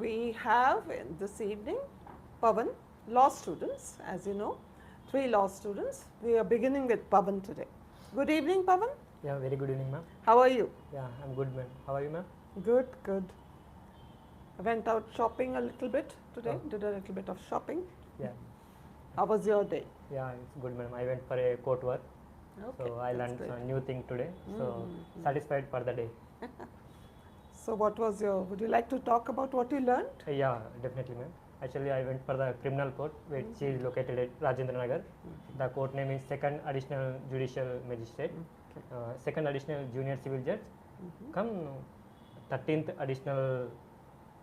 we have this evening Pavan, law students, as you know, 3 law students. We are beginning with Pavan today. Good evening, Pavan. Yeah, very good evening, ma'am. How are you? Yeah, I'm good, ma'am. How are you, ma'am? Good, good. I went out shopping a little bit today, Oh. did a little bit of shopping. Yeah. How was your day? Yeah, it's good, ma'am. I went for a court work, Okay, so I that's learned great. some new thing today. So Mhm. satisfied for the day. So what was would you like to talk about what you learned? Yeah, definitely, ma'am. Actually, I went for the criminal court, which is located at Rajendra Nagar. The court name is Second Additional Judicial Magistrate, Second Additional Junior Civil Judge, come 13th Additional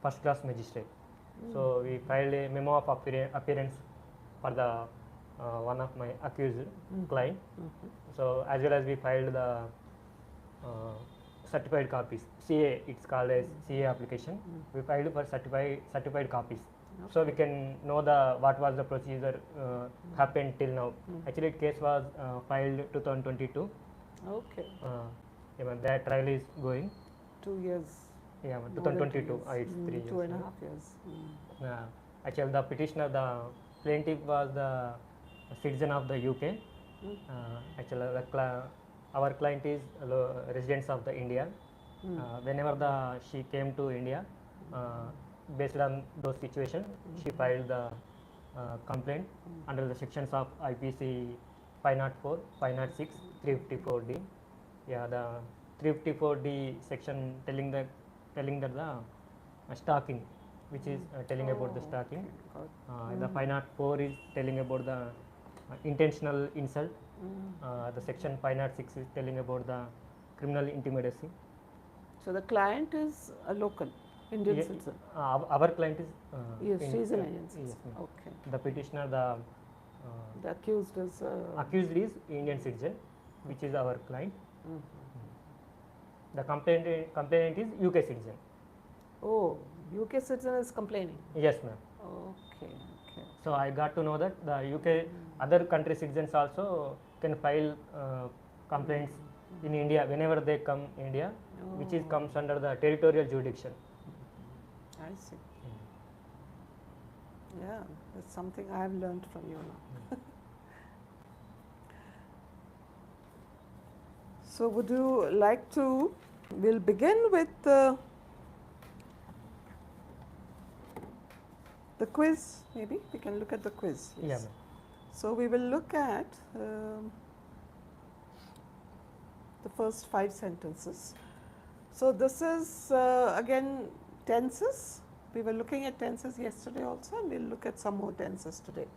First Class Magistrate. So we filed a memo of appearance for the one of my accused client. So as well as we filed the certified copies, CA, it's called as CA application. We filed for certified copies. So we can know what was the procedure happened till now. Actually, case was filed 2022. Okay. Yeah, ma'am, that trial is going. 2 years. Yeah, ma'am, More than 2 2022. years. It's 3 years. 2.5 years. Actually, the petitioner, the plaintiff was the citizen of the UK. Actually, our client is residents of the India. Whenever she came to India, based on those situations, she filed the complaint under the sections of IPC 504, 506, 354D. Yeah, the 354D section telling that the stalking, which is telling about the stalking. The 504 is telling about the intentional insult. The section 506 is telling about the criminal intimidacy. So the client is a local Indian citizen. Our client is Yes, she is an Indian citizen. Yes, Okay. the petitioner, the accused is accused is Indian citizen, which is our client. The complainant is UK citizen. Oh, UK citizen is complaining. Yes, ma'am. Okay, okay. So I got to know that the UK other country citizens also can file complaints in India whenever they come India, which is comes under the territorial jurisdiction. I see. Yeah, that's something I have learned from you now. So would you like to, we'll begin with the quiz, maybe? We can look at the quiz. Yes. Yeah, ma'am. So we will look at the first 5 sentences. So this is again tenses. We were looking at tenses yesterday also, and we'll look at some more tenses today.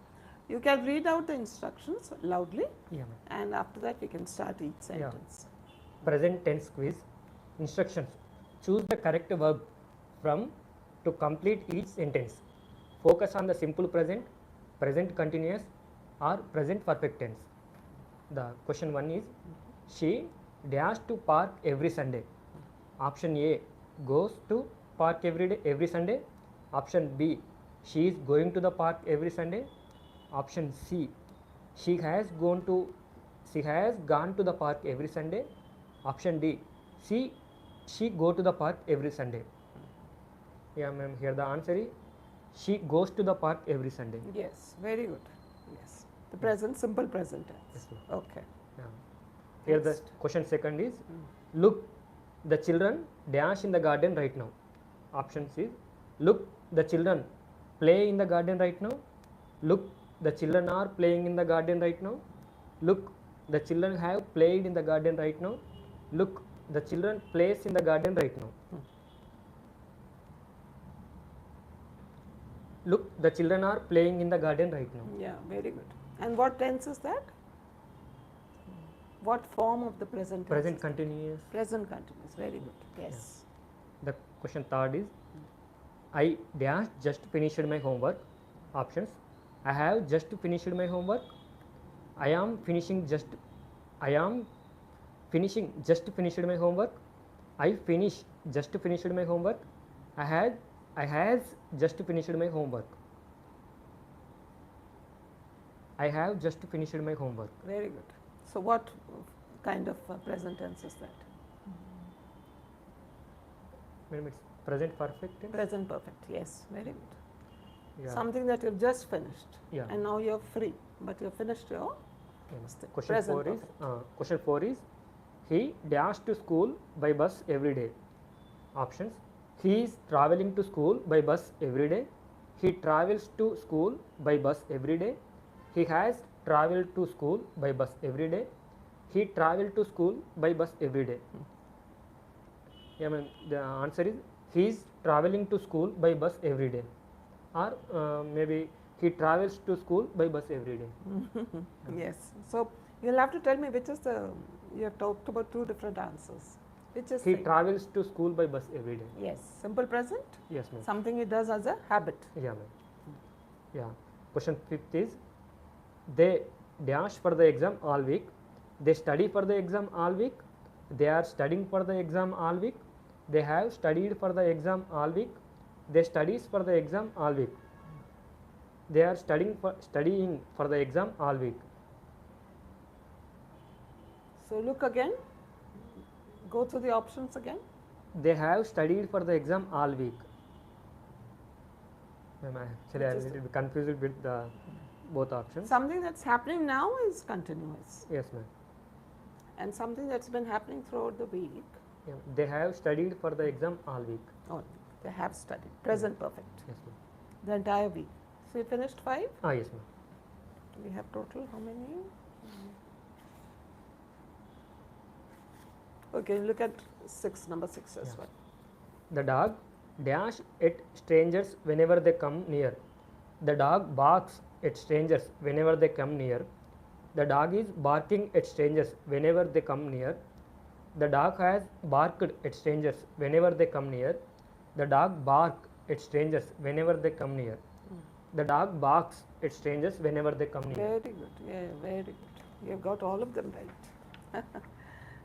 You can read out the instructions loudly, Yeah, ma'am. and after that we can start each sentence. Present tense quiz. Instructions. Choose the correct verb from to complete each sentence. Focus on the simple present, present continuous, or present perfect tense. The question 1 is, she dash to park every Sunday. Option A, goes to park every Sunday. Option B, she is going to the park every Sunday. Option C, she has gone to the park every Sunday. Option D, she go to the park every Sunday. Yeah, ma'am, here the answer is she goes to the park every Sunday. Yes, very good. Yes, the present, simple present tense. Yes, ma'am. Okay. Yeah. Here the question second is, look, the children dash in the garden right now. Option C, look, the children play in the garden right now. Look, the children are playing in the garden right now. Look, the children have played in the garden right now. Look, the children plays in the garden right now. Look, the children are playing in the garden right now. Yeah, very good. And what tense is that? What form of the present tense? Present continuous. Present continuous, very good. Yes. The question third is, I dash just finished my homework. Options, I have just finished my homework. I am finishing just finished my homework. I finish just finished my homework. I has just finished my homework. I have just finished my homework. Very good. So what kind of present tense is that? Madam, it's Present perfect tense. Present perfect, yes, very good. Yeah. Something that you've just finished Yeah. and now you're free, but you've finished your Question present 4 is perfect. question 4 is he dashed to school by bus every day. Options: he is traveling to school by bus every day. He travels to school by bus every day. He has traveled to school by bus every day. He traveled to school by bus every day. Yeah, ma'am. The answer is he is traveling to school by bus every day, or maybe he travels to school by bus every day. Yes. So you'll have to tell me which is the, you have talked about two different answers. Which is He same? travels to school by bus every day. Yes. Simple present, Yes, ma'am. something he does as a habit. Yeah, ma'am. Yeah. Question 5th is they dash for the exam all week. They study for the exam all week. They are studying for the exam all week. They have studied for the exam all week. They studies for the exam all week. They are studying for the exam all week. So look again, go through the options again. They have studied for the exam all week. Ma'am, actually I am Which is a little bit confused with the both options. Something that's happening now is continuous, Yes, ma'am. and something that's been happening throughout the week. Yeah, they have studied for the exam all week. Oh, they have studied. Present perfect. Yes, ma'am. The entire week. So you finished 5. Yes, ma'am. We have total how many? Okay, look at 6, number 6 as Yeah. well. The dog dash at strangers whenever they come near. The dog barks at strangers whenever they come near. The dog is barking at strangers whenever they come near. The dog has barked at strangers whenever they come near. The dog barks at strangers whenever they come near. The dog barks at strangers whenever they come near. Very good. Yeah, very good. You've got all of them right.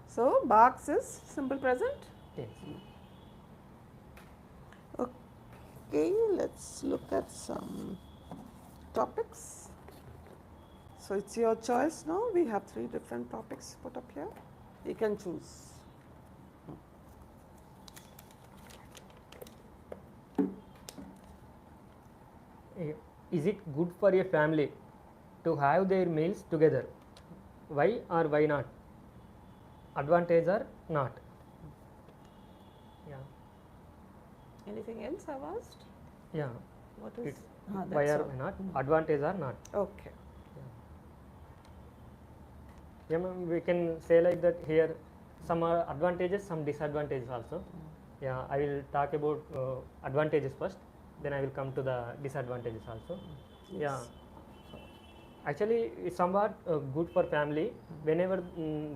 So barks is simple present. Yes. Okay, let's look at some topics. So it's your choice now. We have 3 different topics put up here. You can choose. Is it good for a family to have their meals together? Why or why not? Advantage or not? Yeah. Anything else I've asked? Yeah. What is? It's Ah, why that's or all. why not? Advantage or not? Okay. Yeah, ma'am, we can say like that here. Some are advantages, some disadvantages also. Yeah, I will talk about advantages first. Then I will come to the disadvantages also. Yes. Yeah. Actually, it's somewhat good for family. Whenever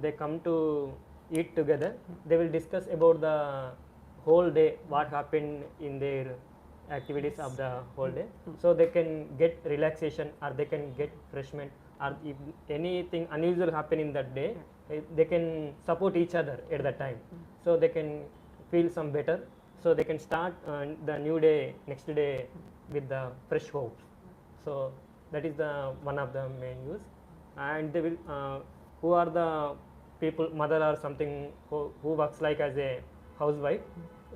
they come to eat together, they will discuss about the whole day, what happened in their activities of the whole day. So they can get relaxation, or they can get refreshment, or if anything unusual happen in that day, they can support each other at that time. So they can feel some better. So they can start the new day, next day, with the fresh hopes. So that is the one of the main use. And they will who are the people, mother or something, who works like as a housewife.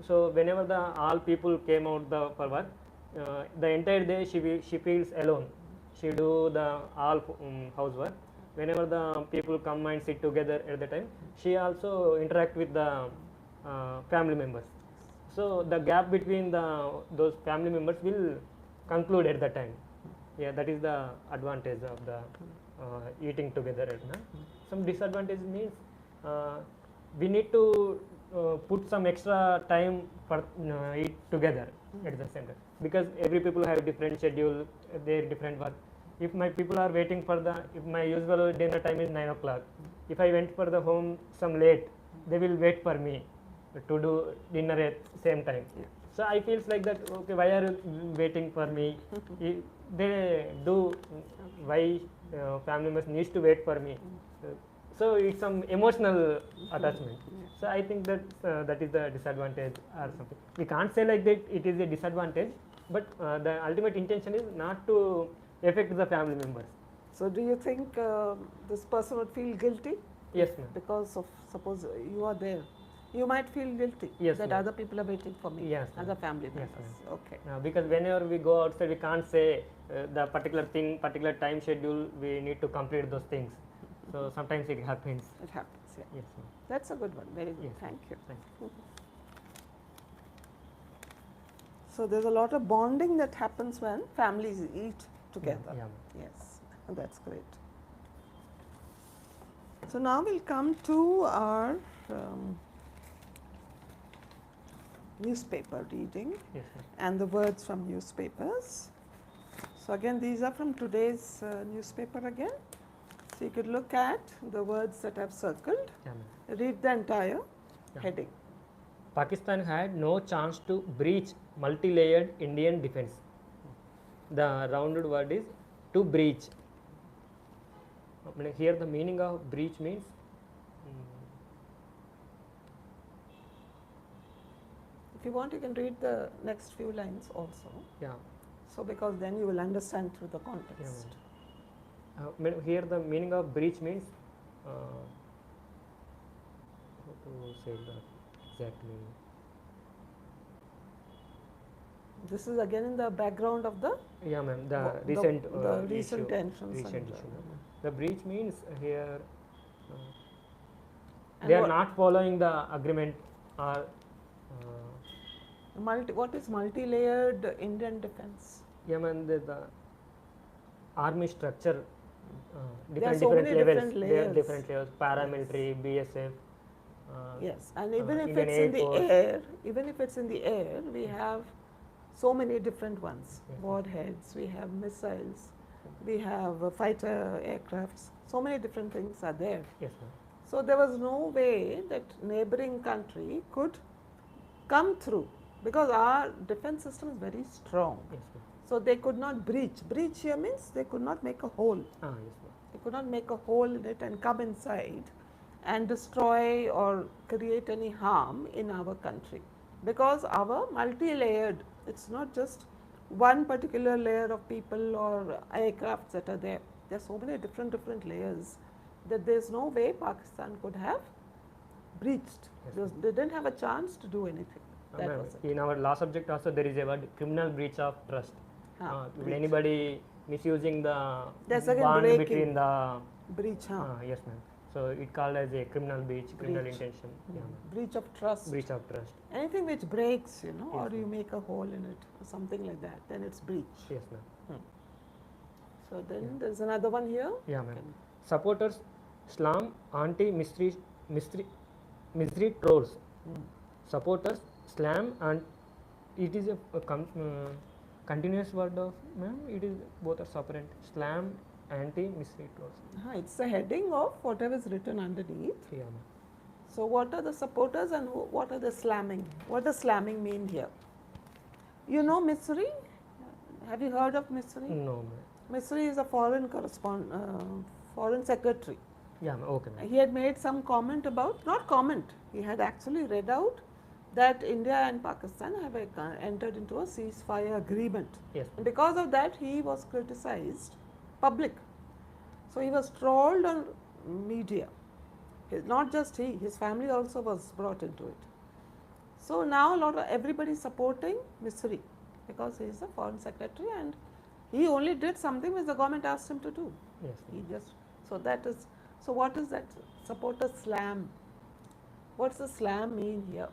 So whenever the all people came out for work, the entire day she feels alone. She do the all housework. Whenever the people come and sit together at the time, she also interact with the family members. So the gap between those family members will conclude at that time. Yeah, that is the advantage of the eating together. Some disadvantage means we need to put some extra time for eat together at the same time, because every people have different schedule, their different work. If my people are waiting for if my usual dinner time is 9 o'clock, if I went for the home some late, they will wait for me to do dinner at same time. So I feels like that, okay, why are you waiting for me? They do, why family members needs to wait for me. So it's some emotional attachment. So I think that that is the disadvantage or something. We can't say like that it is a disadvantage, but the ultimate intention is not to affect the family members. So do you think this person would feel guilty? Yes, ma'am. Because of, suppose you are there You might feel guilty Yes, that ma'am. other people are waiting for me, Yes, ma'am. other family Yes, members. Okay. Because whenever we go outside, we can't say the particular thing, particular time schedule, we need to complete those things. So sometimes it happens. It happens, yeah. Yes, ma'am. That's a good one. Very good. Yes, Thank you. Thank you. So there's a lot of bonding that happens when families eat together. Yeah, ma'am. Yes, that's great. So now we'll come to our newspaper reading Yes, ma'am. and the words from newspapers. So again, these are from today's newspaper again. So you could look at the words that I've circled, Yeah, ma'am. read the entire Yeah. heading. Pakistan had no chance to breach multi-layered Indian defense. The rounded word is to breach. Here the meaning of breach means If you want, you can read the next few lines also. yeah. So because then you will understand through the Yeah, context. here the meaning of breach means how to say the exact meaning. This is again in the background of the Yeah, ma'am. The Wha- the- recent the recent issue. tensions Recent and, issue. The breach means here and they are what- not following the agreement or what is multi-layered Indian defense? yeah, ma'am. The army structure There are different so different many levels. different There are layers. different layers. Paramilitary, BSF. Yes, and even if Indian it's Air in the Force. air, even if it's in the air, we have so many different ones. Yes. Warheads, we have missiles, we have fighter aircrafts. So many different things are there. Yes, ma'am. So there was no way that neighboring country could come through because our defense system is very strong. Yes, ma'am. So they could not breach. Breach here means they could not make a hole. Yes, ma'am. They could not make a hole in it and come inside and destroy or create any harm in our country. Because our multi-layered, it's not just one particular layer of people or aircrafts that are there. There are so many different layers that there's no way Pakistan could have breached. Yes, They didn't have a chance to do anything. That Ma'am, was it. in our law subject also there is a word criminal breach of trust. When breach. anybody misusing the That's again bond breaking. between the Breach, yes, ma'am. So it called as a criminal breach, criminal Breach. intention. Yeah, ma'am. Breach of trust. Breach of trust. Anything which breaks, Yes, or you ma'am. make a hole in it, or something like that, then it's breach. Yes, ma'am. So then Yeah. there's another one here. Yeah, ma'am. Supporters slam anti-mystery trolls. Supporters slam and it is a continuous word of ma'am. It is both are separate. Slam anti-mystery trolls. It's the heading of whatever is written underneath. Yeah, ma'am. So what are the supporters and what are the slamming? What does slamming mean here? You know Misri? Have you heard of Misri? No, ma'am. Misri is a foreign foreign secretary. Yeah, ma'am. Okay, ma'am. He had made some comment about, not comment, he had actually read out that India and Pakistan have entered into a ceasefire agreement. Yes, And because of that, he was criticized public. So he was trolled on media. Not just he, his family also was brought into it. So now everybody is supporting Misri because he is a foreign secretary and he only did something which the government asked him to do. Yes, He ma'am. just, so what is that supporter slam? What's the slam mean here?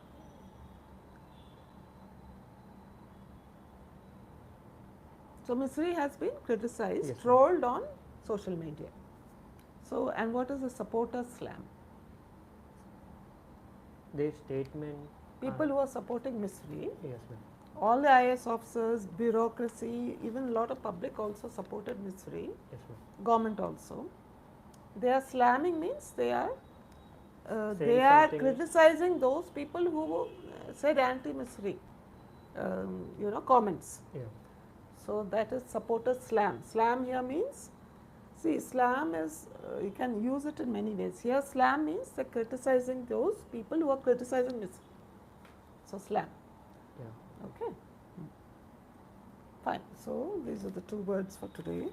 So Misri has been criticized, Yes, ma'am. trolled on social media. So, and what is the supporter slam? Their statement. People who are supporting Misri, Yes, ma'am. all the IAS officers, bureaucracy, even a lot of public also supported Misri, Yes, ma'am. government also. They are slamming means they are Saying something. criticizing those people who said anti-Misri, comments. Yeah. So that is supporter slam. Slam here means, see, slam is, you can use it in many ways. Here slam means they're criticizing those people who are criticizing Misri. So slam. Yeah. Okay. Fine. So these are the two words for today.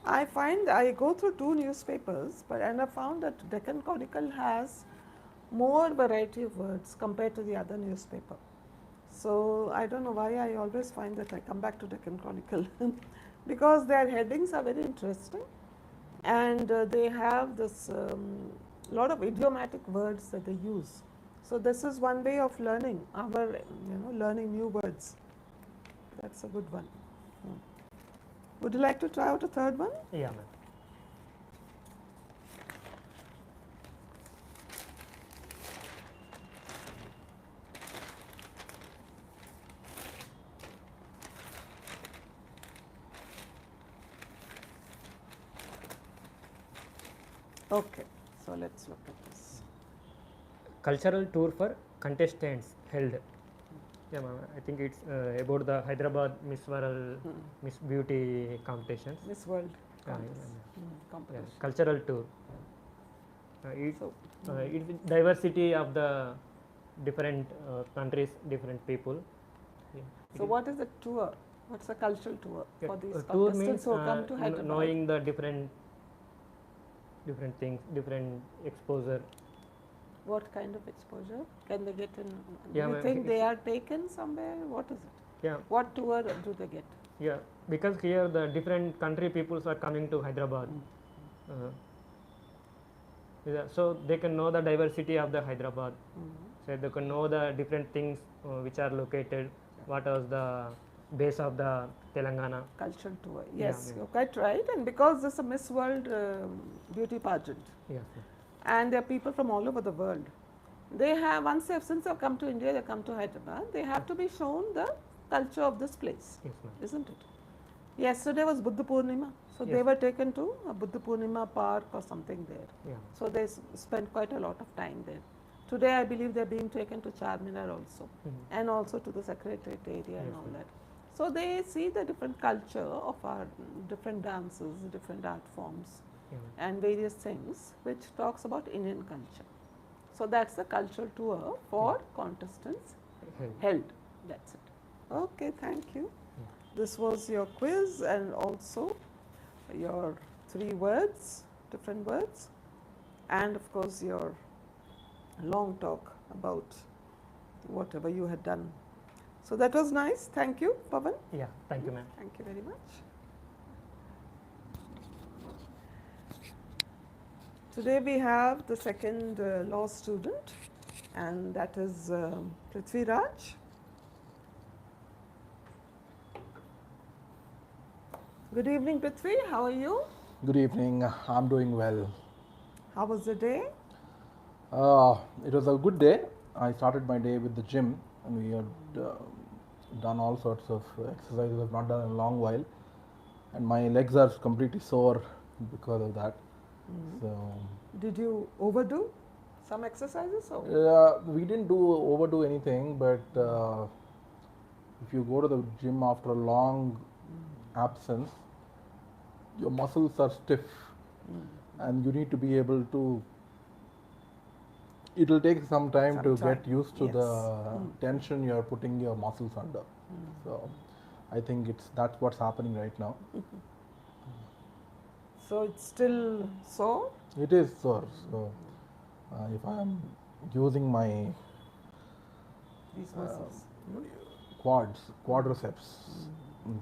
I find I go through two newspapers, and I found that Deccan Chronicle has more variety of words compared to the other newspaper. So I don't know why I always find that I come back to Deccan Chronicle because their headings are very interesting, and they have this lot of idiomatic words that they use. So this is one way of learning learning new words. That's a good one. Would you like to try out a third one? Yeah, ma'am. Okay, so let's look at this. Cultural tour for contestants held. Yeah, ma'am. I think it's about the Hyderabad Miss World, Miss Beauty competitions. Miss World Yeah, competition. cultural tour. So, It's diversity of the different countries, different people. Yeah. So what is a tour? What's a cultural tour Yeah, for these tour contestants means who come to Hyderabad? knowing the different things, different exposure. What kind of exposure can they get in? Yeah, Do you ma'am, think they are taken somewhere? What is it? Yeah, What tour do they get? yeah. Because here the different country peoples are coming to Hyderabad. Yeah, so they can know the diversity of the Hyderabad. So they can know the different things which are located. What was the base of the Telangana? Cultural tour. Yeah, Yes, yeah. you're quite right. And because this is a Miss World beauty pageant, Yeah. and there are people from all over the world. They have, since they've come to India, they come to Hyderabad, they have to be shown the culture of this place, Yes, ma'am. isn't it? Yesterday was Buddha Purnima, so they Yes. were taken to a Buddha Purnima park or something there. Yeah. So they spent quite a lot of time there. Today I believe they're being taken to Charminar also, and also to the Secretariat area and Yes, all ma'am. that. So they see the different culture of our different dances, different art forms, Yeah. and various things which talks about Indian culture. So that's the cultural tour for contestants held. That's it. Okay, thank you. This was your quiz and also your 3 words, different words, and of course your long talk about whatever you had done. So that was nice. Thank you, Pavan. Yeah. Thank you, ma'am. Thank you very much. Today we have the second law student, and that is Prithviraj. Good evening, Prithvi. How are you? Good evening. I'm doing well. How was the day? It was a good day. I started my day with the gym, and we had done all sorts of exercises I've not done in a long while, and my legs are completely sore because of that. So Did you overdo some exercises? Or? we didn't overdo anything, but if you go to the gym after a long absence, your muscles are stiff, and you need to be able to. It will take some time to get used to the tension you are putting your muscles under. So I think that's what's happening right now. So it's still sore? It is sore. So if I am using my These muscles. quadriceps,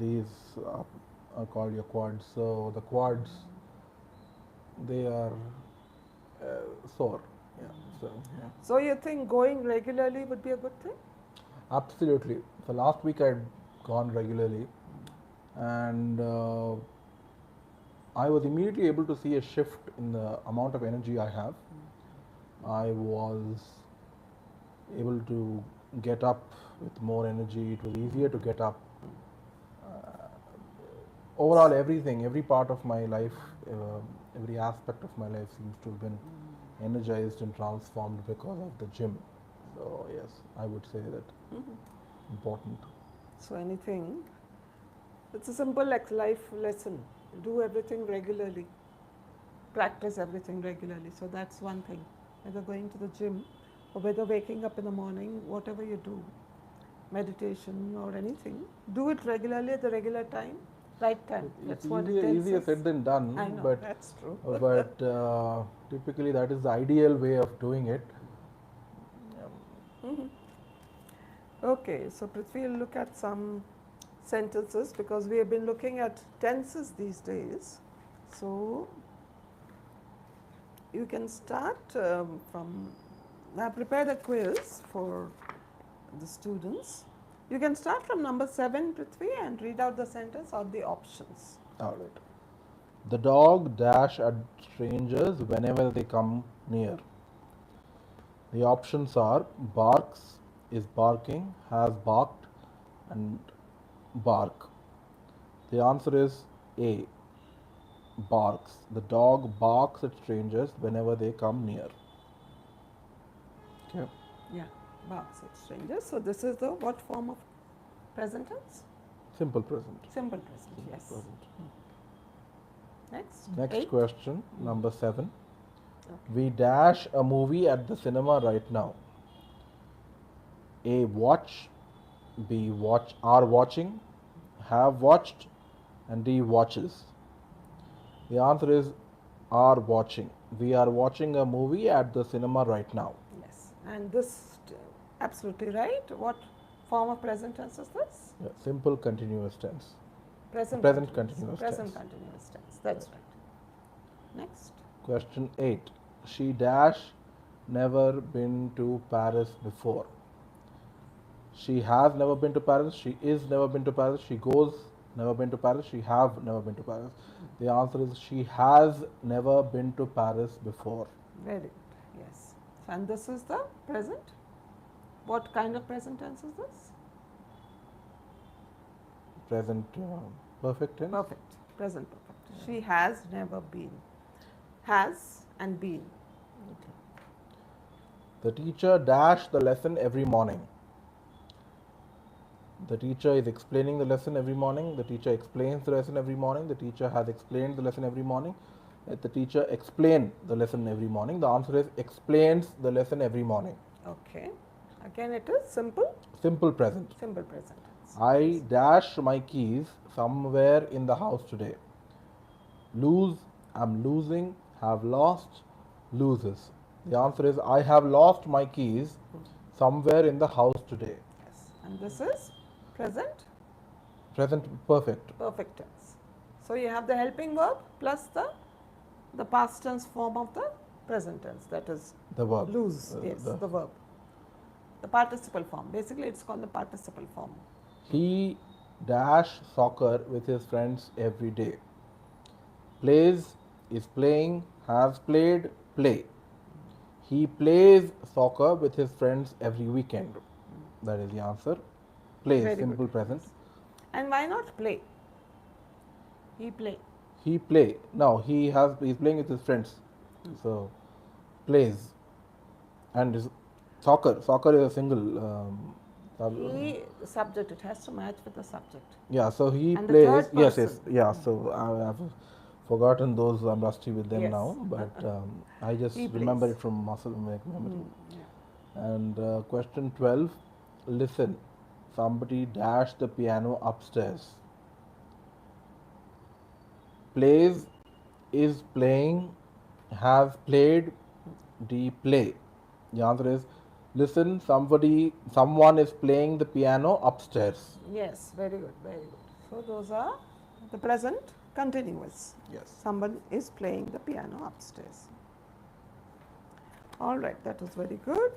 these are called your quads. So the quads, they are sore. Yeah. So you think going regularly would be a good thing? Absolutely. So last week I had gone regularly, and I was immediately able to see a shift in the amount of energy I have. I was able to get up with more energy. It was easier to get up. Overall, every part of my life, every aspect of my life seems to have been energized and transformed because of the gym. So yes, I would say that important. So anything, it's a simple life lesson. Do everything regularly. Practice everything regularly. So that's one thing. Whether going to the gym or whether waking up in the morning, whatever you do, meditation or anything, do it regularly at the regular time Right time. It's That's what easier tenses. said than done, I know, but that's true. typically that is the ideal way of doing it. Okay, so Prithvi will look at some sentences because we have been looking at tenses these days. So you can start from, I have prepared a quiz for the students. You can start from number 7, Prithvi, and read out the sentence or the options. All right. The dog dash at strangers whenever they come near. The options are barks, is barking, has barked, and bark. The answer is A. Barks. The dog barks at strangers whenever they come near. Okay. Yeah, barks at strangers. So this is the what form of present tense? Simple present. Simple present, Simple yes. present. Next. Next 8. question, number 7. Okay. We dash a movie at the cinema right now. A. Watch. B. Watch. Are watching. Have watched. And D. Watches. The answer is are watching. We are watching a movie at the cinema right now. Yes, and this absolutely right. What form of present tense is this? Yeah, simple continuous tense. Present continuous Present tense. continuous tense. That's right. Next. Question 8. She dash never been to Paris before. She has never been to Paris. She is never been to Paris. She goes never been to Paris. She have never been to Paris. The answer is she has never been to Paris before. Very good. Yes. And this is the present. What kind of present tense is this? Present perfect tense. Perfect. Present perfect. She has never been. Has and been. The teacher dash the lesson every morning. The teacher is explaining the lesson every morning. The teacher explains the lesson every morning. The teacher has explained the lesson every morning. Let the teacher explain the lesson every morning. The answer is explains the lesson every morning. Okay. Again, it is simple. Simple present. Simple present tense. I dash my keys somewhere in the house today. Lose, I'm losing, have lost, loses. The answer is I have lost my keys somewhere in the house today. Yes. And this is present Present perfect. perfect tense. So you have the helping verb plus the past tense form of the present tense, that is The verb. lose. Yes, the verb. The participle form. Basically, it's called the participle form. He dash soccer with his friends every day. Plays is playing, has played, play. He plays soccer with his friends every weekend. That is the answer. Plays, Very simple good. present. And why not play? He play. He play. No, he's playing with his friends. So plays. And is soccer. Soccer is a single. He, the subject, it has to match with the subject. Yeah, so he And the plays. third Yes, person. yeah. So I've forgotten those. I'm rusty with them Yes. now, but I just He remember plays. it from muscle memory. Yeah. And question 12. Listen, somebody dashed the piano upstairs. Plays is playing, has played, D play. The answer is listen, someone is playing the piano upstairs. Yes, very good, very good. So those are the present continuous. Yes. Someone is playing the piano upstairs. All right, that was very good.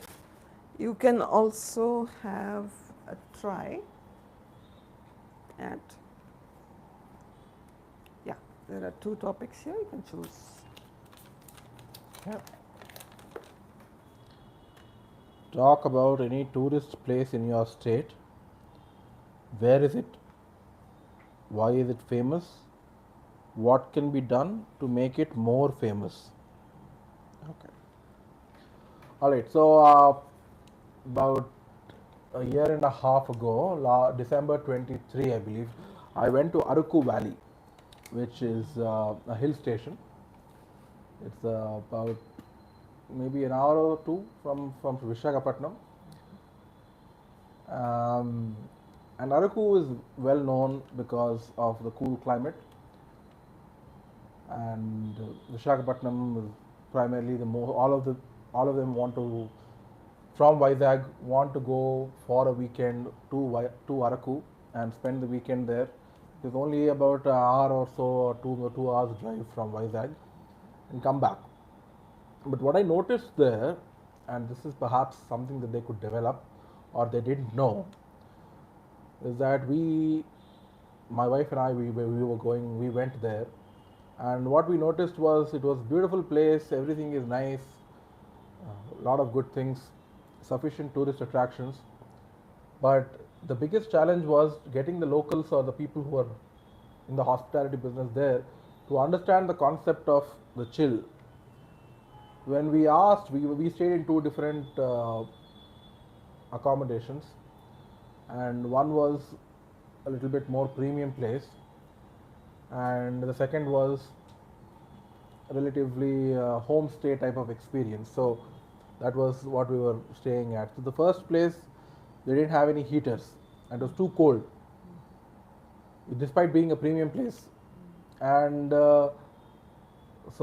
You can also have a try at, yeah, there are 2 topics here, you can choose. Yeah. Talk about any tourist place in your state. Where is it? Why is it famous? What can be done to make it more famous? Okay. All right. So about a year and a half ago, December 23, I believe, I went to Aruku Valley, which is a hill station. It's about maybe an hour or 2 from Visakhapatnam. And Araku is well known because of the cool climate, and Visakhapatnam is primarily all of them want to from Vizag want to go for a weekend to Araku and spend the weekend there. It's only about an hour or so or 2 hours drive from Vizag and come back. But what I noticed there, and this is perhaps something that they could develop or they didn't know, is that my wife and I, we went there, and what we noticed was it was beautiful place, everything is nice, a lot of good things, sufficient tourist attractions, but the biggest challenge was getting the locals or the people who are in the hospitality business there to understand the concept of the chill. When we asked, we stayed in two different accommodations, and one was a little bit more premium place, and the second was relatively homestay type of experience. So that was what we were staying at. So the first place, they didn't have any heaters, and it was too cold, despite being a premium place. And so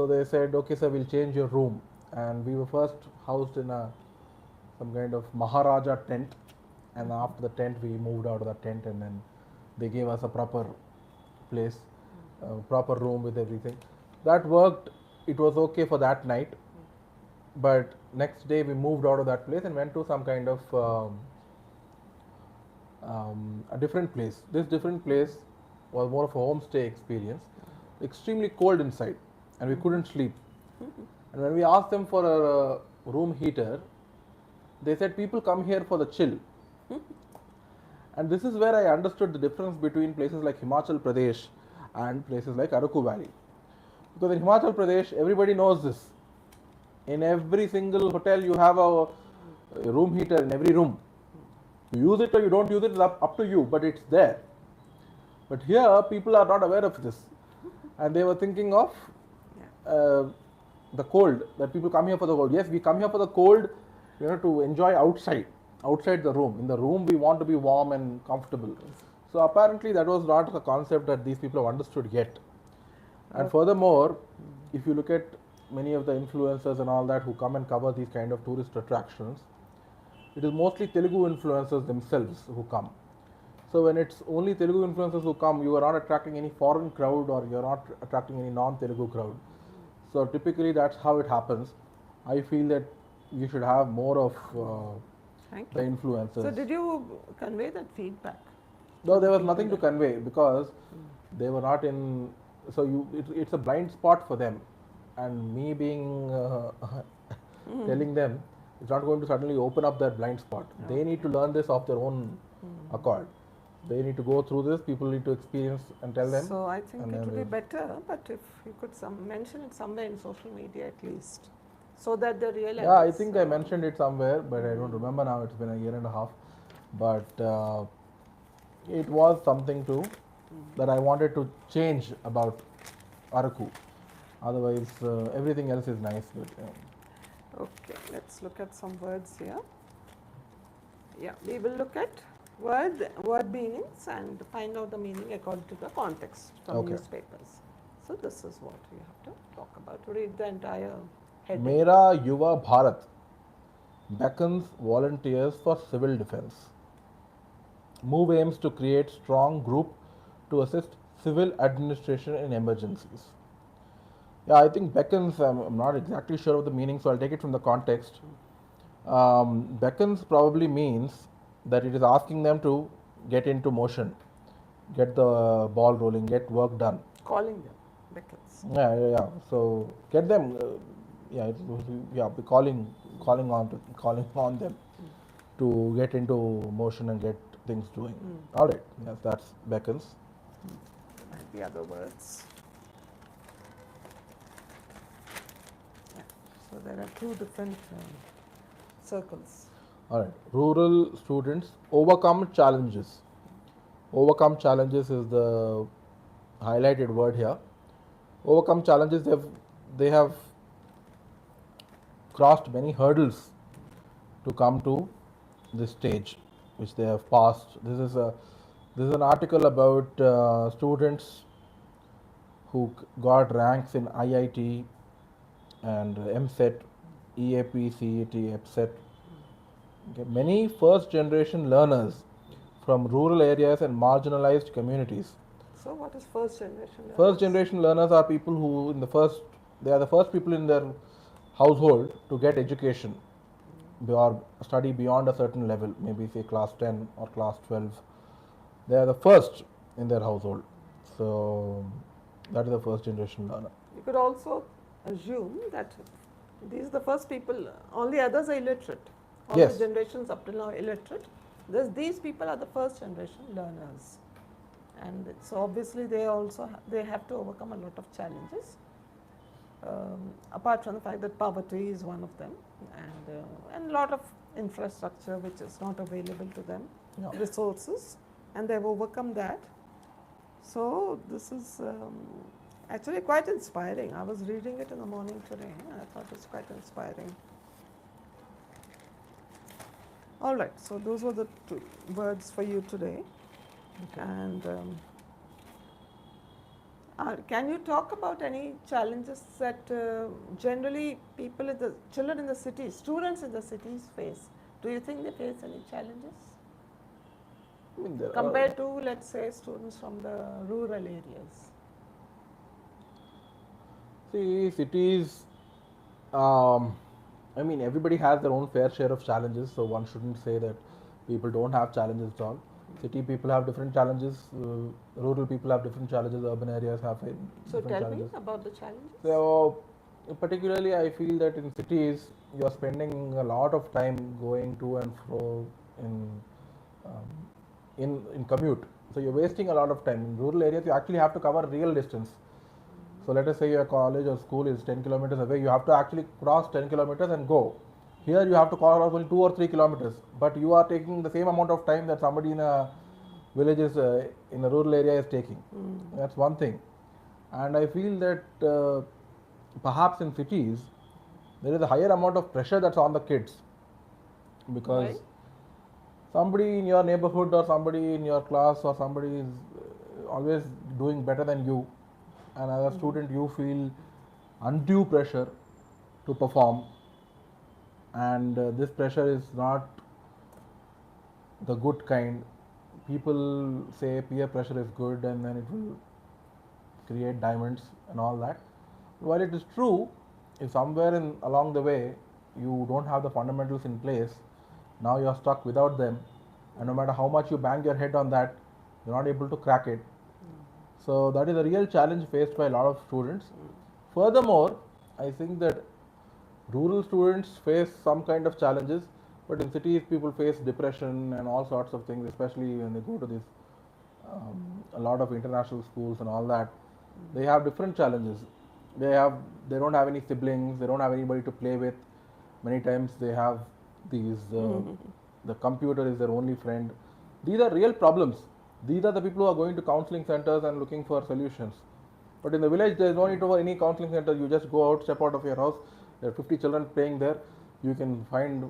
they said, okay, sir, we'll change your room. And we were first housed in some kind of Maharaja tent, and after the tent, we moved out of the tent, and then they gave us a proper place, proper room with everything. That worked. It was okay for that night, but next day we moved out of that place and went to some kind of a different place. This different place was more of a homestay experience, extremely cold inside, and we couldn't sleep. And when we asked them for a room heater, they said people come here for the chill. And this is where I understood the difference between places like Himachal Pradesh and places like Araku Valley. Because in Himachal Pradesh, everybody knows this. In every single hotel, you have a room heater in every room. You use it or you don't use it, it's up to you, but it's there. But here, people are not aware of this. And they were thinking of the cold, that people come here for the cold. Yes, we come here for the cold, to enjoy outside the room. In the room, we want to be warm and comfortable. So apparently, that was not the concept that these people have understood yet. And furthermore, if you look at many of the influencers and all that who come and cover these kind of tourist attractions, it is mostly Telugu influencers themselves who come. So when it's only Telugu influencers who come, you are not attracting any foreign crowd or you are not attracting any non-Telugu crowd. So typically that's how it happens. I feel that you should have more of the influencers. So did you convey that feedback? No, there was nothing to convey because they were not in. So it's a blind spot for them, and me being telling them, it's not going to suddenly open up that blind spot. They need to learn this of their own accord. They need to go through this. People need to experience and tell them. So I think it would be better, but if you could mention it somewhere in social media at least, so that they realize. Yeah, I think I mentioned it somewhere, but I don't remember now. It's been a year and a half, but it was something that I wanted to change about Araku. Otherwise, everything else is nice. But, okay, let's look at some words here. Yeah, we will look at word meanings and find out the meaning according to the context from newspapers. So this is what we have to talk about. Read the entire heading. Mera Yuva Bharat beckons volunteers for civil defense. Move aims to create strong group to assist civil administration in emergencies. Yeah, I think beckons, I'm not exactly sure of the meaning, so I'll take it from the context. Beckons probably means that it is asking them to get into motion, get the ball rolling, get work done. Calling them, beckons. Yeah. So get them, calling on them to get into motion and get things doing. All right, yes, that's beckons. And the other words. Yeah. So there are two different circles. All right, rural students overcome challenges. Overcome challenges is the highlighted word here. Overcome challenges, they have crossed many hurdles to come to this stage which they have passed. This is This is an article about students who got ranks in IIT and MSET, EAP, CET, EPSET. Okay. Many first generation learners from rural areas and marginalized communities. So what is first generation learners? First generation learners are people who they are the first people in their household to get education or study beyond a certain level, maybe say class 10 or class 12. They are the first in their household. So that is the first generation learner. You could also assume that these are the first people, all the others are illiterate. All Yes. the generations up till now are illiterate. These people are the first generation learners. And so obviously they also they have to overcome a lot of challenges. Apart from the fact that poverty is one of them, and a lot of infrastructure which is not available to them, Yeah. resources, and they've overcome that. So this is actually quite inspiring. I was reading it in the morning today, and I thought it's quite inspiring. All right, so those were the two words for you today. And can you talk about any challenges that generally children in the cities, students in the cities face? Do you think they face any challenges I mean, there compared to, let's say, students from the rural areas? See, cities, I mean, everybody has their own fair share of challenges, so one shouldn't say that people don't have challenges at all. City people have different challenges, rural people have different challenges, urban areas have So different tell challenges. me about the challenges. So, particularly, I feel that in cities, you are spending a lot of time going to and fro um, in commute. So you're wasting a lot of time. In rural areas, you actually have to cover real distance. So let us say your college or school is 10 kilometers away. You have to actually cross 10 kilometers and go. Here you have to cross only 2 or 3 kilometers, but you are taking the same amount of time that somebody in a village in a rural area is taking. That's one thing. And I feel that perhaps in cities there is a higher amount of pressure that's on the kids, because Why? somebody in your neighborhood or somebody in your class or somebody is always doing better than you, and as a student you feel undue pressure to perform, and this pressure is not the good kind. People say peer pressure is good and then it will create diamonds and all that. While it is true, if somewhere along the way you don't have the fundamentals in place, now you are stuck without them, and no matter how much you bang your head on that, you're not able to crack it. So that is a real challenge faced by a lot of students. Furthermore, I think that rural students face some kind of challenges, but in cities people face depression and all sorts of things, especially when they go to these a lot of international schools and all that. They have different challenges. They don't have any siblings, they don't have anybody to play with. Many times they have these the computer is their only friend. These are real problems. These are the people who are going to counseling centers and looking for solutions. But in the village, there is no need for any counseling center. You just go out, step out of your house. There are 50 children playing there. You can find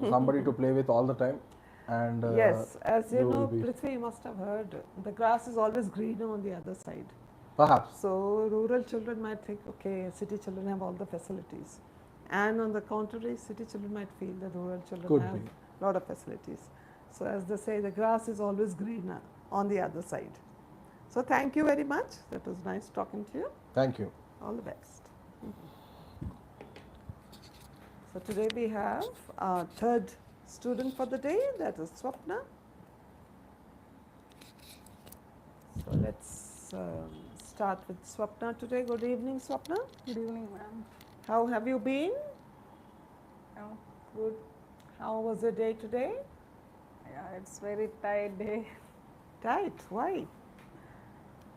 somebody to play with all the time. And Yes, as you you will know, be Prithvi, you must have heard, the grass is always greener on the other side. perhaps. So rural children might think, okay, city children have all the facilities. And on the contrary, city children might feel that rural children Could have be. a lot of facilities. So as they say, the grass is always greener on the other side. So thank you very much. That was nice talking to you. Thank you. All the best. So today we have our third student for the day, that is Swapna. So let's start with Swapna today. Good evening, Swapna. Good evening, ma'am. How have you been? Oh, Good. How was the day today? yeah, it's very tired day. Tight. Why?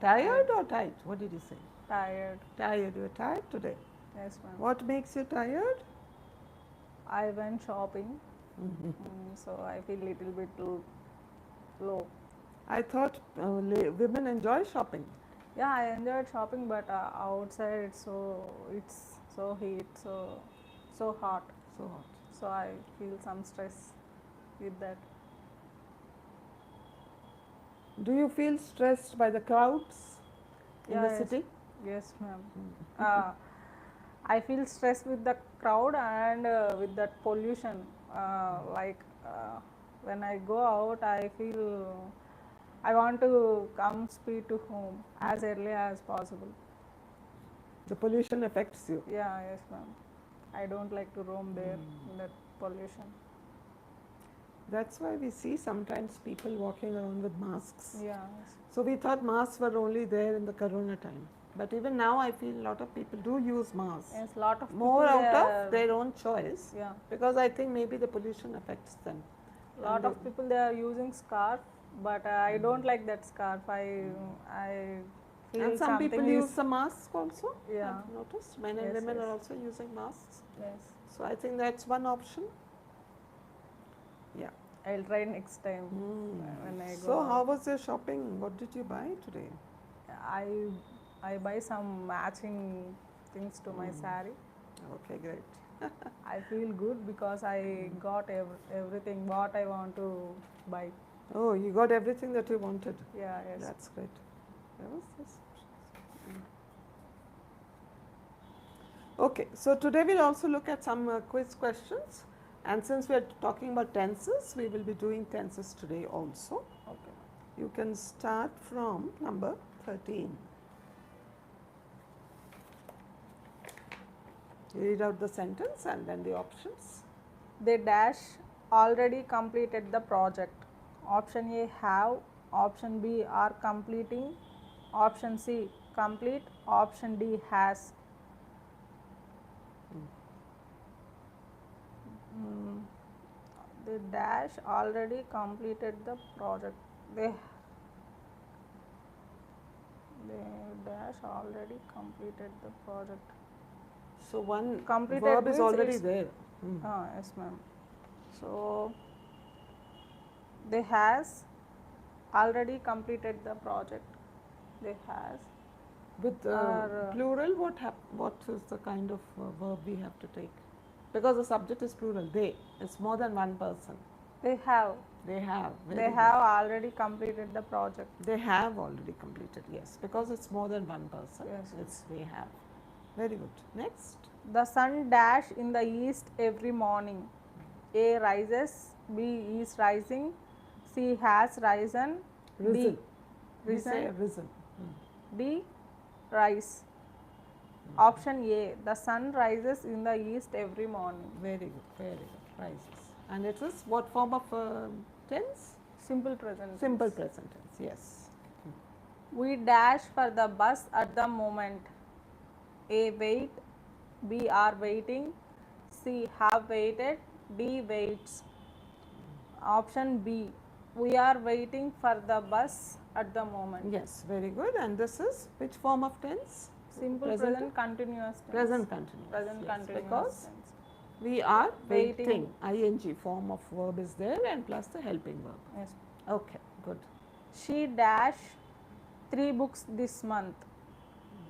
Tired or tight? What did you say? Tired. Tired. You're tired today. Yes, ma'am. What makes you tired? I went shopping, so I feel little bit low. I thought women enjoy shopping. Yeah, I enjoyed shopping, but outside it's so heat, so hot. So hot. So I feel some stress with that. Do you feel stressed by the crowds in the yes. city? Yes, ma'am. I feel stressed with the crowd and with that pollution. Like when I go out, I feel I want to come speed to home as early as possible. The pollution affects you. Yeah, yes, ma'am. I don't like to roam there in that pollution. That's why we see sometimes people walking around with masks. Yeah, yes. So we thought masks were only there in the corona time. But even now I feel a lot of people do use masks. Yes, lot of people More out they are- of their own choice. yeah, Because I think maybe the pollution affects them. lot And of people they are using scarf, but I don't like that scarf. I feel And some people something use is the mask also. Yeah. I've noticed men and Yes, women yes. are also using masks. yes. So I think that's one option. Yeah. I'll try next time when I go. So out. how was your shopping? What did you buy today? I I buy some matching things to my saree. Okay, great. I feel good because I got everything what I want to buy. Oh, you got everything that you wanted. Yeah, yes. That's great. Where was this? Okay, so today we'll also look at some quiz questions. And since we are talking about tenses, we will be doing tenses today also. Okay. You can start from number 13. Read out the sentence and then the options. They dash already completed the project. Option A have, option B are completing, option C complete, option D has. They dash already completed the project. They dash already completed the project. So one Completed verb is means already it's- there. Yes, ma'am. So they has already completed the project. They has. With Or, plural, what is the kind of verb we have to take? Because the subject is plural. They. It's more than one person. They have. They have. Very They good. have already completed the project. They have already completed. Yes, because it's more than one person. Yes. It's they have. Very good. Next. The sun dash in the east every morning. A rises. B is rising. C has risen. Risen. D We say risen. risen. D rise. Option A. The sun rises in the east every morning. Very good. Very good. Rises. And it is what form of tense? Simple present. Simple present tense. Yes. We dash for the bus at the moment. A wait. B are waiting. C have waited. D waits. Option B. We are waiting for the bus at the moment. Yes. Very good. And this is which form of tense? Simple Present present continuous tense. Present continuous. Present yes, continuous because tense. we are Waiting. waiting. ing form of verb is there and plus the helping verb. Yes. Okay, good. She dash 3 books this month.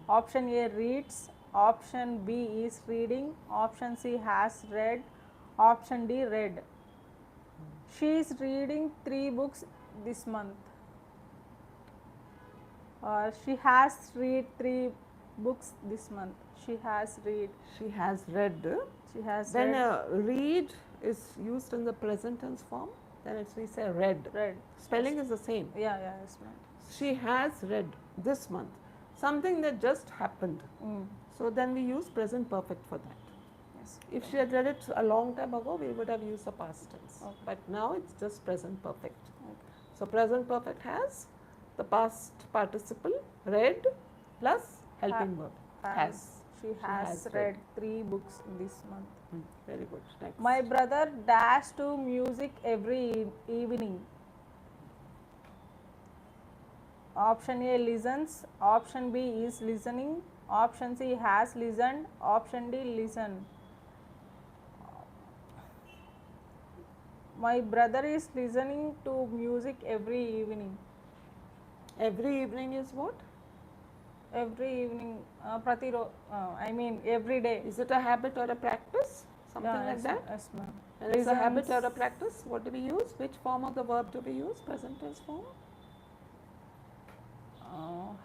Option A reads. Option B is reading. Option C has read. Option D read. She is reading 3 books this month. Or she has read 3 books this month. She has read. She has read. She has When read. read is used in the present tense form, then it's we say read. Read. Spelling is the same. Yeah, yes, ma'am. She has read this month. Something that just happened. So then we use present perfect for that. Yes. If she had read it a long time ago, we would have used the past tense. Okay. But now it's just present perfect. Okay. So present perfect has the past participle read plus helping verb. Has. She has read 3 books this month. Very good. Next. My brother dash to music every evening. Option A listens. Option B is listening. Option C has listened. Option D listen. My brother is listening to music every evening. Every evening is what? Every evening, I mean every day. Is it a habit or a practice? Something Yeah, like yes, that? Yes, ma'am. And it's a habit or a Listens. practice. What do we use? Which form of the verb do we use? Present tense form?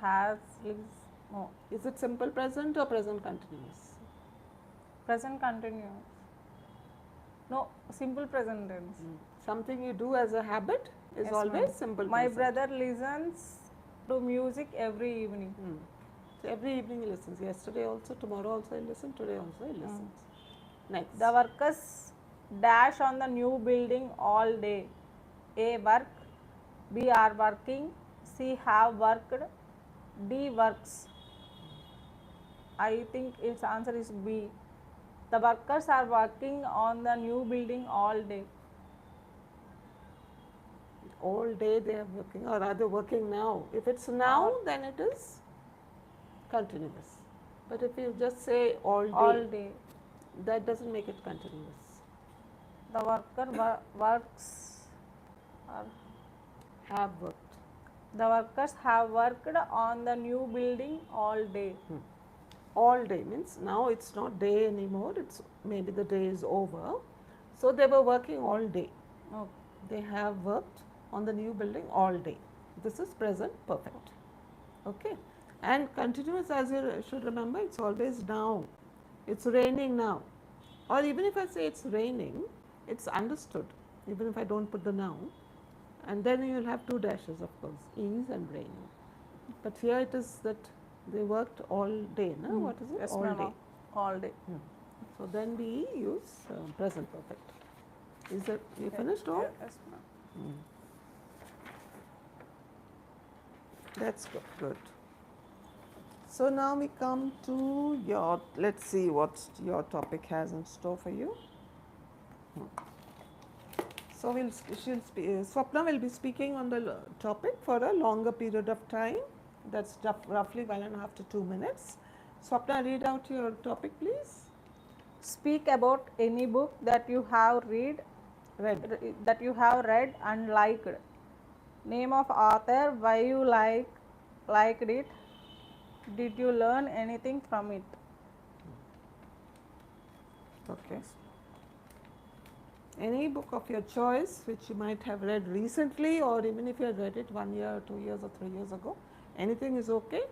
has lives. No, Is it simple present or present continuous? present continuous. No, simple present tense. Something you do as a habit is Yes, always ma'am. simple My present. brother listens to music every evening. So every evening he listens. Yesterday also, tomorrow also he listens, today also he listens. Next. The workers dash on the new building all day. A work, B are working, C have worked, D works. I think its answer is B. The workers are working on the new building all day. All day they are working, or are they working now? If it's now, then it is continuous. But if you just say all All day. that doesn't make it continuous. The worker works. Or Have worked. the workers have worked on the new building all day. All day means now it's not day anymore, it's maybe the day is over. So they were working all day. Okay. They have worked on the new building all day. This is present perfect. Okay. And continuous, as you should remember, it's always now. It's raining now. Or even if I say it's raining, it's understood, even if I don't put the now. And then you will have two dashes, of course, is and raining. But here it is that they worked all day. No? What is it? Yes, all ma'am. day. All day. So then we use present perfect. Is that you finished all? Yes, ma'am. That's good. Good. So now we come to your. Let's see what your topic has in store for you. So Swapna will be speaking on the topic for a longer period of time. That's roughly 1.5 to 2 minutes. Swapna, read out your topic, please. Speak about any book that you have read and liked. Name of author, why you liked it. Did you learn anything from it? Okay. Any book of your choice which you might have read recently, or even if you had read it 1 year, 2 years, or 3 years ago, anything is okay.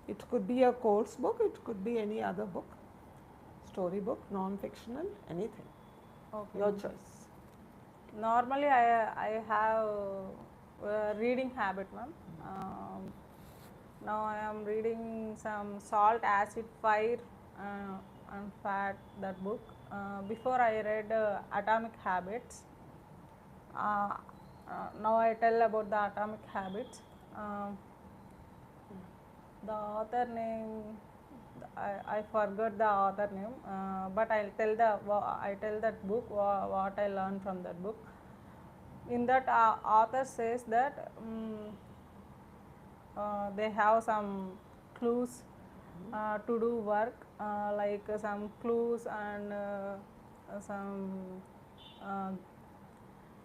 It could be a course book, it could be any other book, story book, non-fictional, anything. Okay. Your choice. Normally, I have a reading habit, ma'am. Now I am reading some Salt, Acid, Fire, and Fat, that book. Before I read Atomic Habits. Now I tell about the Atomic Habits. The author name, I forgot the author name, but I tell that book what I learned from that book. In that, author says that they have some clues to do work, like some clues and some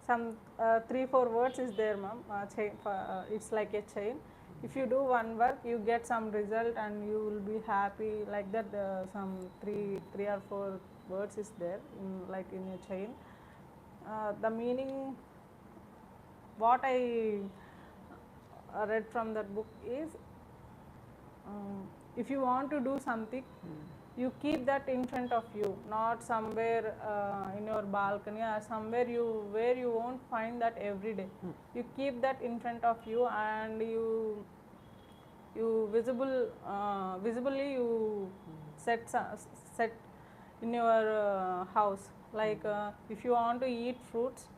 3-4 words is there, ma'am. It's like a chain. If you do one work, you get some result and you will be happy, like that. Some three or 4 words is there in a chain. The meaning what I read from that book is, if you want to do something, you keep that in front of you, not somewhere in your balcony or somewhere where you won't find that every day. You keep that in front of you, and you visibly you set in your house. Like if you want to eat fruits,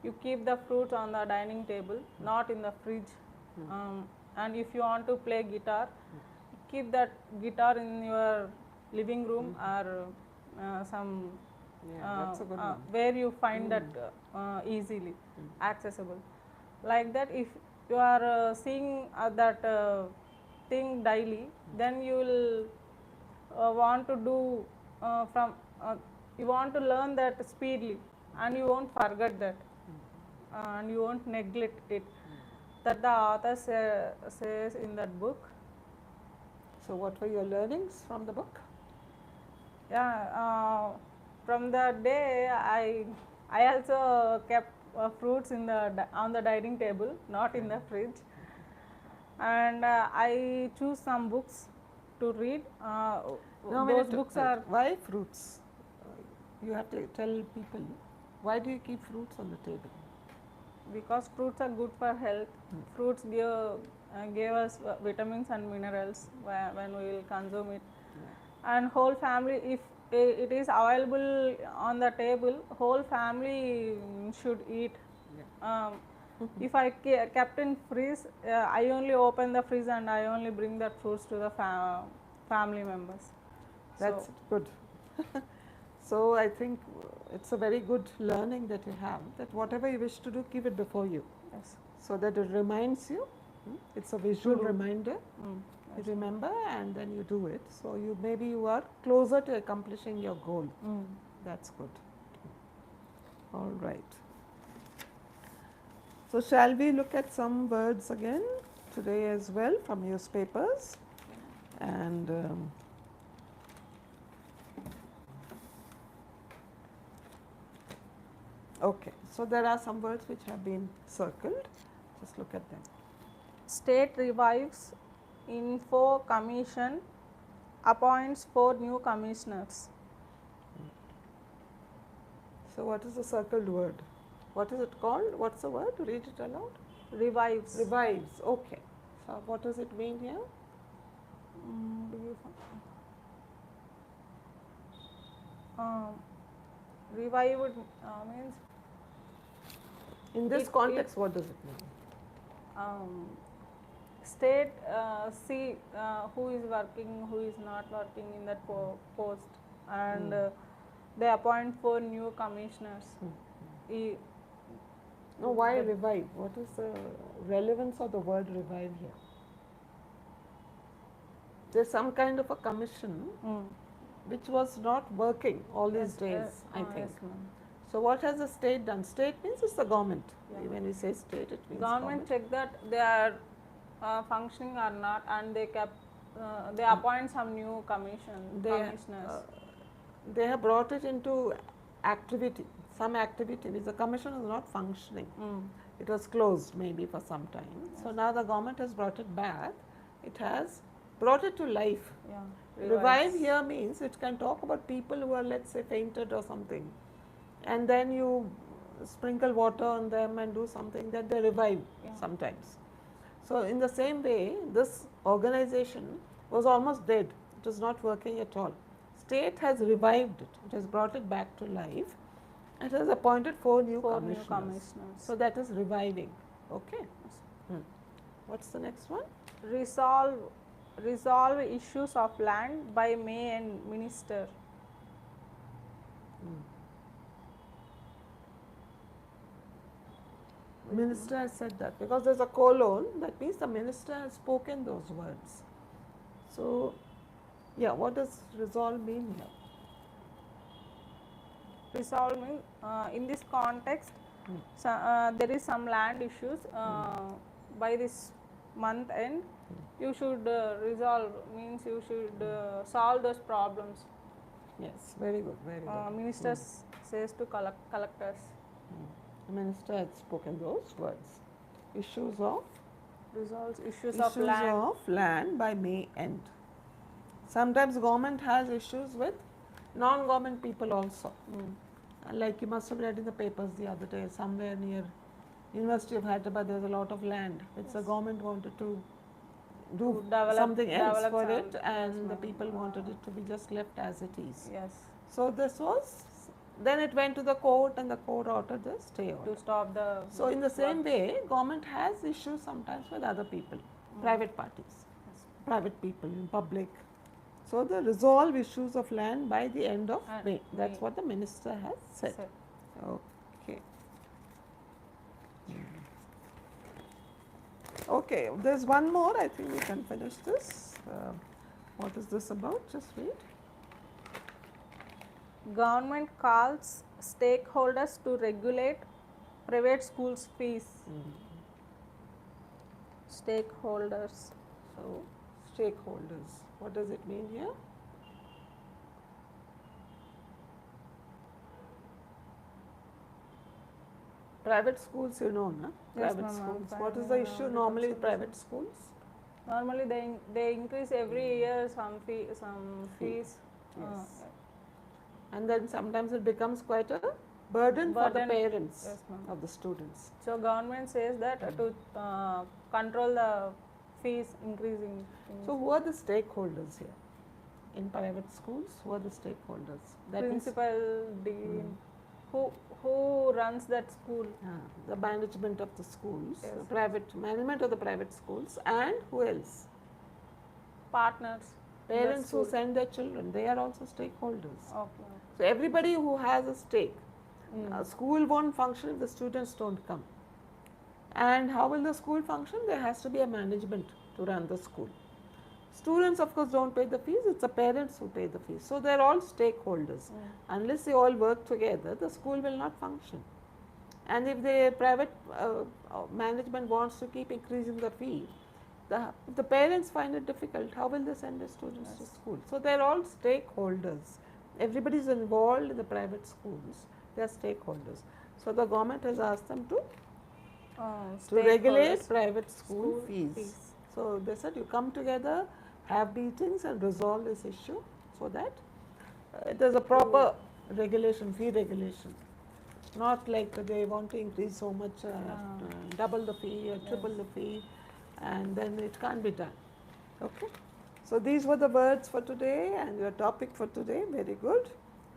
you keep the fruits on the dining table, not in the fridge. And if you want to play guitar, keep that guitar in your living room or some That's a good one. where you find that easily accessible. Like that, if you are seeing that thing daily, then you will want to do you want to learn that speedily, and you won't forget that, and you won't neglect it. That the author says in that book. So what were your learnings from the book? Yeah, from the day I also kept fruits on the dining table, not in the fridge. and I choose some books to read. No, a Those minute. books are Why fruits? You have to tell people why do you keep fruits on the table? because fruits are good for health. Fruits give us vitamins and minerals when we will consume it. And whole family, if it is available on the table, whole family should eat. If I kept in freeze, I only open the freeze and I only bring that fruits to the family members. That's So, good. So I think it's a very good learning that you have, that whatever you wish to do, keep it before you, yes. so that it reminds you. It's a visual do. reminder. Mm, You yes. remember and then you do it. So maybe you are closer to accomplishing your goal. That's good. All right. So shall we look at some words again today as well from newspapers? And okay, so there are some words which have been circled. Just look at them. State revives Info Commission, appoints 4 new commissioners. So what is the circled word? What is it called? What's the word? Read it aloud. Revives. Revives. Okay. So what does it mean here? Do you revived means In this It- context, what does it mean? state see who is working, who is not working in that post, and they appoint 4 new commissioners. E- No, why revive? What is the relevance of the word revive here? There's some kind of a commission which was not working all these days, I think. Yes, ma'am. So what has the state done? State means it's the government. When we say state, it means Government check that they are functioning or not, and they appoint some new commissioners. They have brought it into activity, some activity which the commission is not functioning. It was closed maybe for some time. Yes. So now the government has brought it back. It has brought it to life. Yeah. Revive here means it can talk about people who are, let's say, fainted or something, and then you sprinkle water on them and do something that they revive sometimes. So in the same way, this organization was almost dead. It was not working at all. State has revived it. It has brought it back to life. It has appointed 4 new commissioners. So that is reviving. Okay. What's the next one? Resolve issues of land by May and Minister. Minister has said that because there's a colon, that means the minister has spoken those words. So, yeah, what does resolve mean here? Resolve means in this context, there is some land issues by this month end. You should resolve, means you should solve those problems. Yes, very good, very good. Minister says to collectors. The minister had spoken those words. Issues of? Resolves issues of land by May end. Sometimes government has issues with non-government people also. Like you must have read in the papers the other day, somewhere near University of Hyderabad, there's a lot of land which the government wanted to do something else for it, and the people wanted it to be just left as it is. Yes. So this was, then it went to the court, and the court ordered the stay order. To stop the. So in the same way, government has issues sometimes with other people, private parties, private people in public. So the resolve issues of land by the end of May. That's what the minister has said. Okay. Okay, there's one more. I think we can finish this. What is this about? Just read. Government calls stakeholders to regulate private schools' fees. Stakeholders. So, stakeholders. What does it mean here? Private schools, you know, na? Private schools. What is the issue normally with private schools? Normally they increase every year some fees. Yes. And then sometimes it becomes quite a burden for the Burden. parents Yes, ma'am. of the students. So government says that to control the fees increasing. So who are the stakeholders here? In private schools, who are the stakeholders? That means Principal, dean, who runs that school? the management of the schools, Yes. the private management of the private schools, and who else? Partners. Parents who school. send their children, they are also stakeholders. Okay. So everybody who has a stake. School won't function if the students don't come. And how will the school function? There has to be a management to run the school. Students, of course, don't pay the fees, it's the parents who pay the fees. So they're all stakeholders. Unless they all work together, the school will not function. And if the private management wants to keep increasing the fee, if the parents find it difficult, how will they send their students to school? So they're all stakeholders. Everybody is involved in the private schools. They are stakeholders. So the government has asked them to regulate private school fees. So they said you come together, have meetings and resolve this issue so that there's a proper regulation, fee regulation. Not like they want to increase so much, double the fee or triple the fee, and then it can't be done. Okay. So these were the words for today and your topic for today. Very good.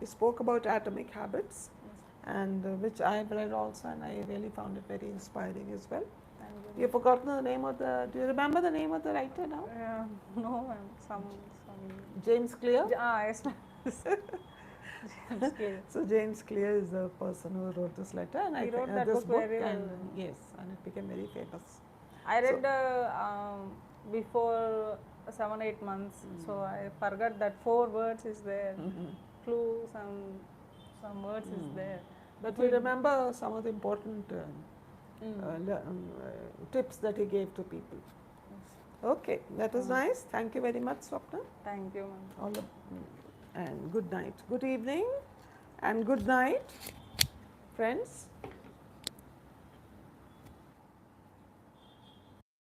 You spoke about atomic habits, and which I've read also, and I really found it very inspiring as well. You've forgotten the name of the. Do you remember the name of the writer now? No, ma'am. Some. James Clear. Yes, ma'am. James Clear. So James Clear is the person who wrote this letter, and He I wrote that this book very and well. yes, and it became very famous. I read before 7-8 months, so I forgot that 4 words is there. Clue, some words is there. But we remember some of the important tips that he gave to people. Okay, that is nice. Thank you very much, Swapna. Thank you, ma'am. All the, and good night. Good evening and good night, friends.